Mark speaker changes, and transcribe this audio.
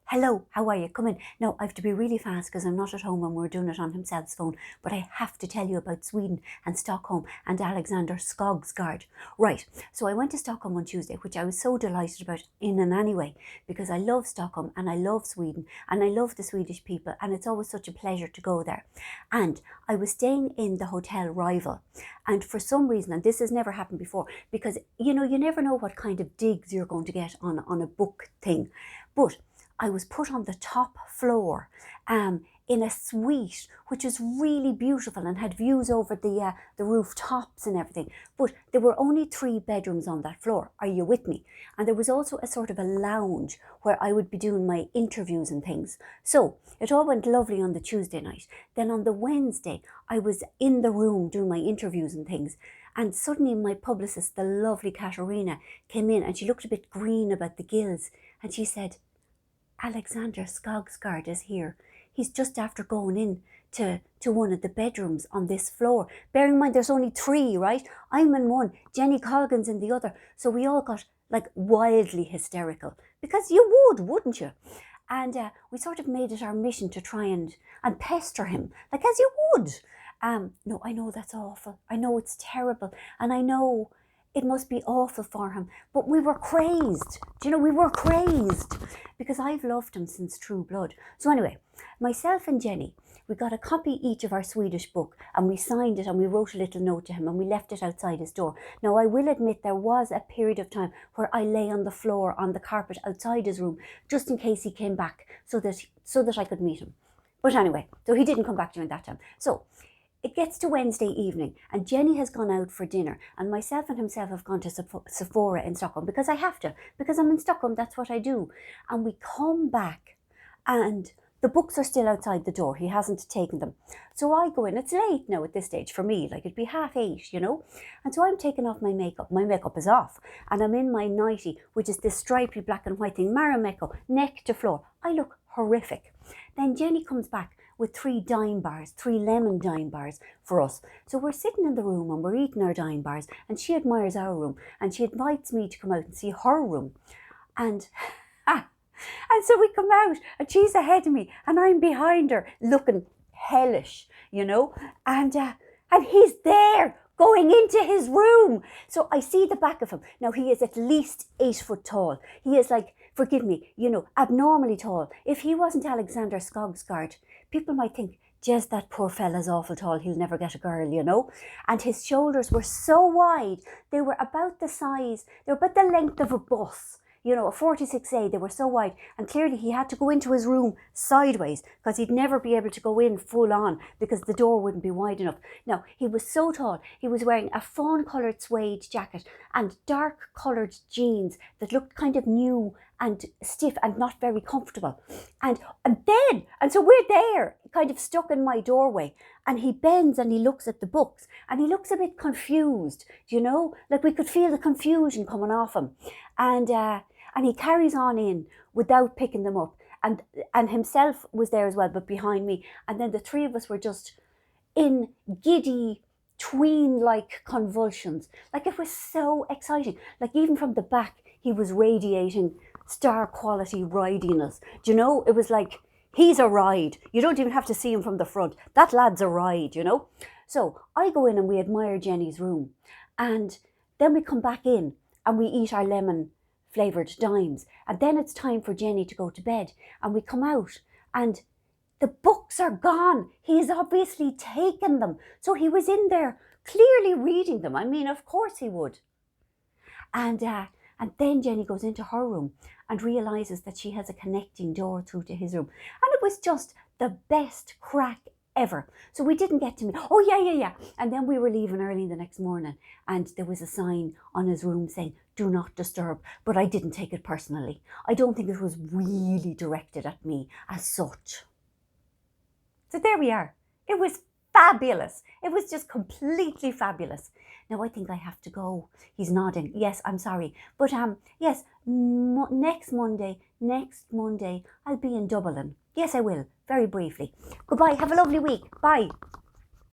Speaker 1: Hello, how are you? Come in. Now, I have to be really fast because I'm not at home and we're doing it on himself's phone. But I have to tell you about Sweden and Stockholm and Alexander Skarsgård. Right, so I went to Stockholm on Tuesday, which I was so delighted about in and anyway, because I love Stockholm and I love Sweden and I love the Swedish people and it's always such a pleasure to go there. And I was staying in the Hotel Rival, and for some reason, and this has never happened before, because you never know what kind of digs you're going to get on a book thing, but I was put on the top floor in a suite, which was really beautiful and had views over the rooftops and everything. But there were only 3 bedrooms on that floor. Are you with me? And there was also a sort of a lounge where I would be doing my interviews and things. So it all went lovely on the Tuesday night. Then on the Wednesday, I was in the room doing my interviews and things. And suddenly my publicist, the lovely Katarina, came in and she looked a bit green about the gills. And she said, Alexander Skarsgård is here. He's just after going in to one of the bedrooms on this floor. Bearing in mind there's only 3, right? I'm in one, Jenny Colgan's in the other. So we all got like wildly hysterical. Because you would, wouldn't you? And we sort of made it our mission to try and pester him, like as you would. No, I know that's awful. I know it's terrible. And I know it must be awful for him. But we were crazed. Do you know, we were crazed because I've loved him since True Blood. So anyway, myself and Jenny, we got a copy each of our Swedish book and we signed it and we wrote a little note to him and we left it outside his door. Now, I will admit there was a period of time where I lay on the floor, on the carpet outside his room, just in case he came back so that I could meet him. But anyway, so he didn't come back during that time. So it gets to Wednesday evening and Jenny has gone out for dinner and myself and himself have gone to Sephora in Stockholm because I have to, because I'm in Stockholm, that's what I do. And we come back and the books are still outside the door. He hasn't taken them. So I go in. It's late now at this stage for me, like it'd be 8:30, you know. And so I'm taking off my makeup. My makeup is off and I'm in my nightie, which is this stripy black and white thing, Marimekko, neck to floor. I look horrific. Then Jenny comes back with 3 dime bars, 3 lemon dime bars for us. So we're sitting in the room and we're eating our dime bars and she admires our room and she invites me to come out and see her room. And so we come out and she's ahead of me and I'm behind her looking hellish, you know, and he's there going into his room. So I see the back of him. Now he is at least 8 foot tall. He is like, forgive me, you know, abnormally tall. If he wasn't Alexander Skarsgård, people might think, just that poor fella's awful tall, he'll never get a girl, you know. And his shoulders were so wide, they were about the size, they were about the length of a bus. You know, a 46A, they were so wide. And clearly he had to go into his room sideways because he'd never be able to go in full on because the door wouldn't be wide enough. Now, he was so tall. He was wearing a fawn-coloured suede jacket and dark-coloured jeans that looked kind of new and stiff and not very comfortable. And so we're there, kind of stuck in my doorway. And he bends and he looks at the books and he looks a bit confused, you know, like we could feel the confusion coming off him. And he carries on in without picking them up. And himself was there as well, but behind me. And then the 3 of us were just in giddy, tween-like convulsions. Like it was so exciting. Like even from the back, he was radiating star quality ridiness. Do you know, it was like, he's a ride. You don't even have to see him from the front. That lad's a ride, you know. So I go in and we admire Jenny's room. And then we come back in and we eat our lemon flavoured dimes. And then it's time for Jenny to go to bed. And we come out and the books are gone. He's obviously taken them. So he was in there clearly reading them. I mean, of course he would. And then Jenny goes into her room and realises that she has a connecting door through to his room. And it was just the best crack ever. So we didn't get to meet. Oh, yeah. And then we were leaving early the next morning and there was a sign on his room saying, do not disturb. But I didn't take it personally. I don't think it was really directed at me as such. So there we are. It was fabulous. It was just completely fabulous. Now I think I have to go. He's nodding. Yes, I'm sorry. But yes, next Monday, I'll be in Dublin. Yes, I will. Very briefly. Goodbye. Have a lovely week. Bye.